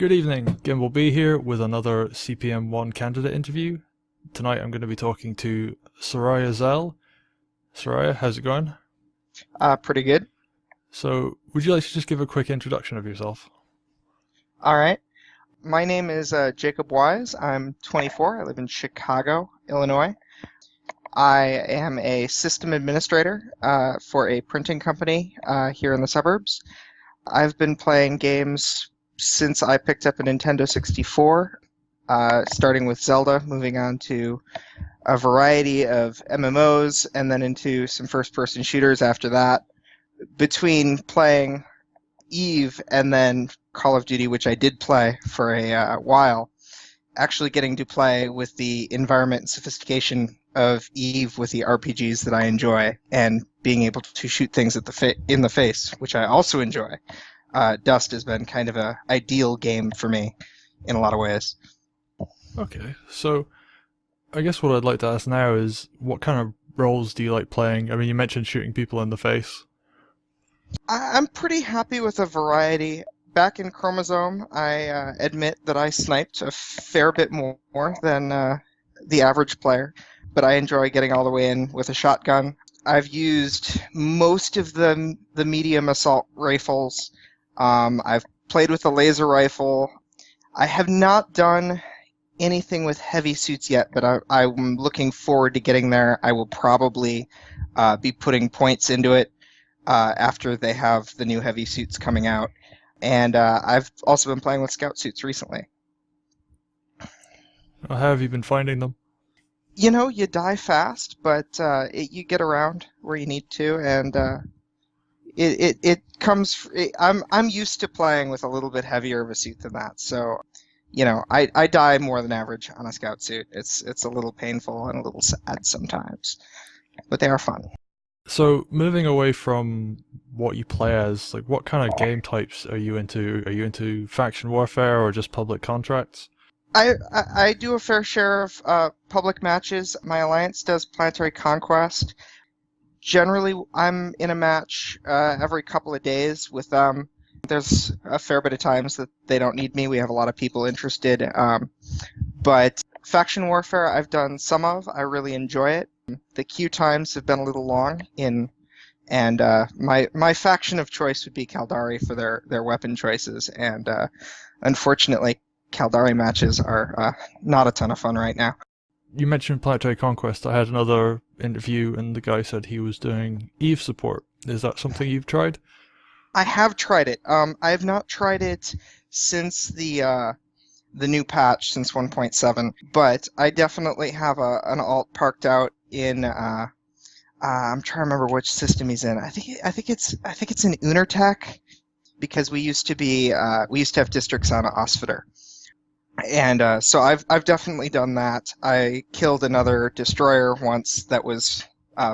Good evening, Gimbal B here with another CPM1 Candidate interview. Tonight I'm going to be talking to Soraya Xel. Soraya, how's it going? Pretty good. So, would you like to just give a quick introduction of yourself? All right. My name is Jacob Wise. I'm 24. I live in Chicago, Illinois. I am a system administrator for a printing company here in the suburbs. I've been playing games since I picked up a Nintendo 64, starting with Zelda, moving on to a variety of MMOs, and then into some first-person shooters after that. Between playing Eve and then Call of Duty, which I did play for a while, actually getting to play with the environment and sophistication of Eve with the RPGs that I enjoy, and being able to shoot things at in the face, which I also enjoy. Dust has been kind of a ideal game for me in a lot of ways. Okay, so I guess what I'd like to ask now is what kind of roles do you like playing? I mean, you mentioned shooting people in the face. I'm pretty happy with a variety. Back in Chromosome, I admit that I sniped a fair bit more than the average player, but I enjoy getting all the way in with a shotgun. I've used most of the medium assault rifles. I've played with the laser rifle. I have not done anything with heavy suits yet, but I'm looking forward to getting there. I will probably be putting points into it after they have the new heavy suits coming out. And I've also been playing with scout suits recently. How have you been finding them? You know, you die fast, but you get around where you need to, and it comes. I'm used to playing with a little bit heavier of a suit than that, so you know, I die more than average on a scout suit. It's a little painful and a little sad sometimes, but they are fun. So, moving away from what you play as, like what kind of game types are you into? Are you into faction warfare or just public contracts? I do a fair share of public matches. My alliance does Planetary Conquest. Generally, I'm in a match every couple of days with them. There's a fair bit of times that they don't need me. We have a lot of people interested. But faction warfare, I've done some of. I really enjoy it. The queue times have been a little long and my faction of choice would be Caldari for their weapon choices. And unfortunately, Caldari matches are not a ton of fun right now. You mentioned Planetary Conquest. I had another interview and the guy said he was doing Eve support. Is that something you've tried? I have tried it. I have not tried it since the new patch, since 1.7, but I definitely have an alt parked out in. I'm trying to remember which system he's in. I think it's in Unertech, because we used to have districts on Osvider. And so I've definitely done that. I killed another destroyer once that was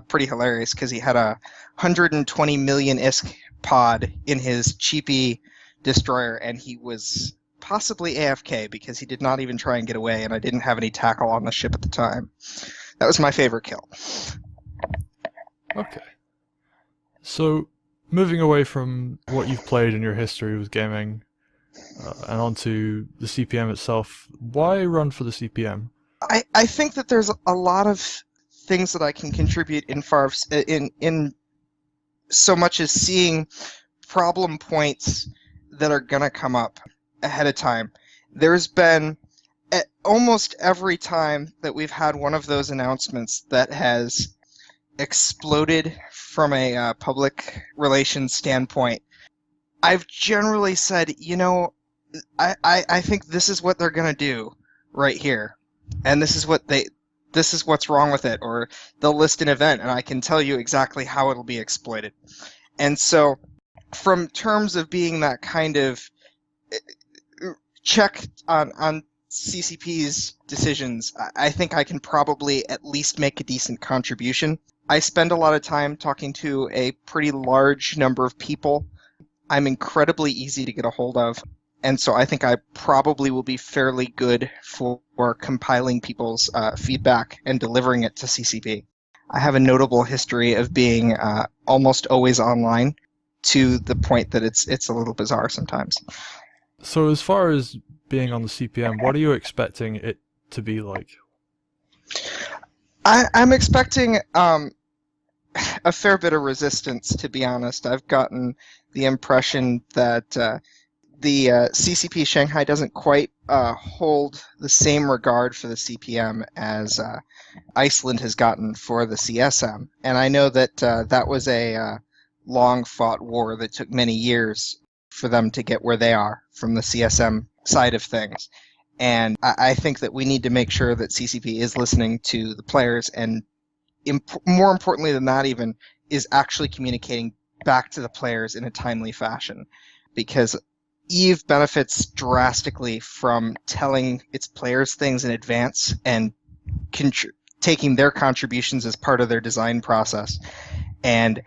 pretty hilarious because he had a 120 million ISK pod in his cheapy destroyer, and he was possibly AFK because he did not even try and get away, and I didn't have any tackle on the ship at the time. That was my favorite kill. Okay. So, moving away from what you've played in your history with gaming and onto the CPM itself, why run for the CPM? I think that there's a lot of things that I can contribute in so much as seeing problem points that are going to come up ahead of time. There's been almost every time that we've had one of those announcements that has exploded from a public relations standpoint, I've generally said, you know, I think this is what they're going to do right here, and this is what's wrong with it, or they'll list an event and I can tell you exactly how it'll be exploited. And so from terms of being that kind of check on CCP's decisions, I think I can probably at least make a decent contribution. I spend a lot of time talking to a pretty large number of people. I'm incredibly easy to get a hold of, and so I think I probably will be fairly good for compiling people's feedback and delivering it to CCP. I have a notable history of being almost always online, to the point that it's a little bizarre sometimes. So as far as being on the CPM, what are you expecting it to be like? I'm expecting a fair bit of resistance, to be honest. I've gotten the impression that the CCP Shanghai doesn't quite hold the same regard for the CPM as Iceland has gotten for the CSM. And I know that that was a long-fought war that took many years for them to get where they are from the CSM side of things. And I think that we need to make sure that CCP is listening to the players, and more importantly than that even, is actually communicating back to the players in a timely fashion. Because EVE benefits drastically from telling its players things in advance and taking their contributions as part of their design process. And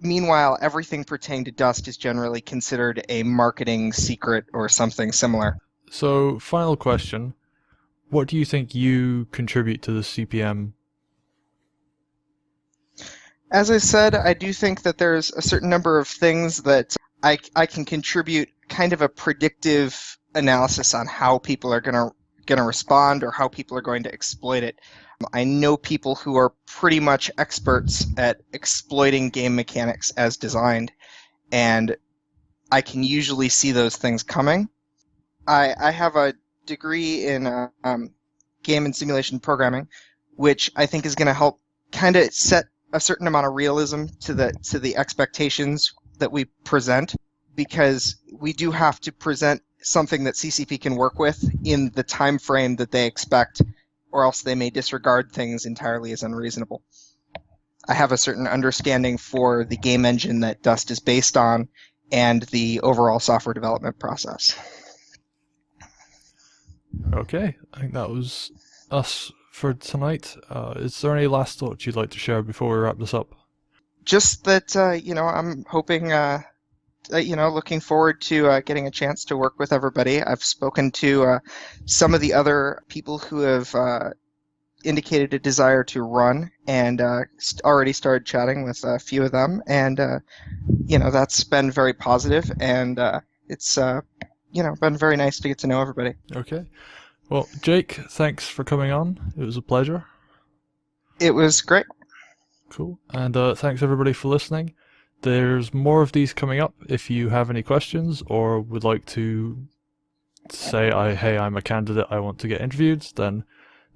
meanwhile, everything pertaining to Dust is generally considered a marketing secret or something similar. So, final question. What do you think you contribute to the CPM? As I said, I do think that there's a certain number of things that I can contribute, kind of a predictive analysis on how people are going to respond or how people are going to exploit it. I know people who are pretty much experts at exploiting game mechanics as designed, and I can usually see those things coming. I have a degree in game and simulation programming, which I think is going to help kind of set a certain amount of realism to the expectations that we present, because we do have to present something that CCP can work with in the time frame that they expect, or else they may disregard things entirely as unreasonable. I have a certain understanding for the game engine that Dust is based on and the overall software development process. Okay, I think that was us for tonight. Is there any last thoughts you'd like to share before we wrap this up? Just that, I'm hoping, looking forward to getting a chance to work with everybody. I've spoken to some of the other people who have indicated a desire to run, and already started chatting with a few of them, and that's been very positive, and it's been very nice to get to know everybody. Okay. Well, Jake, thanks for coming on. It was a pleasure. It was great. Cool. And thanks everybody for listening. There's more of these coming up. If you have any questions or would like to say, hey, I'm a candidate, I want to get interviewed, then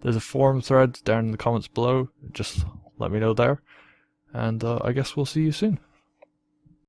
there's a forum thread down in the comments below. Just let me know there. And I guess we'll see you soon.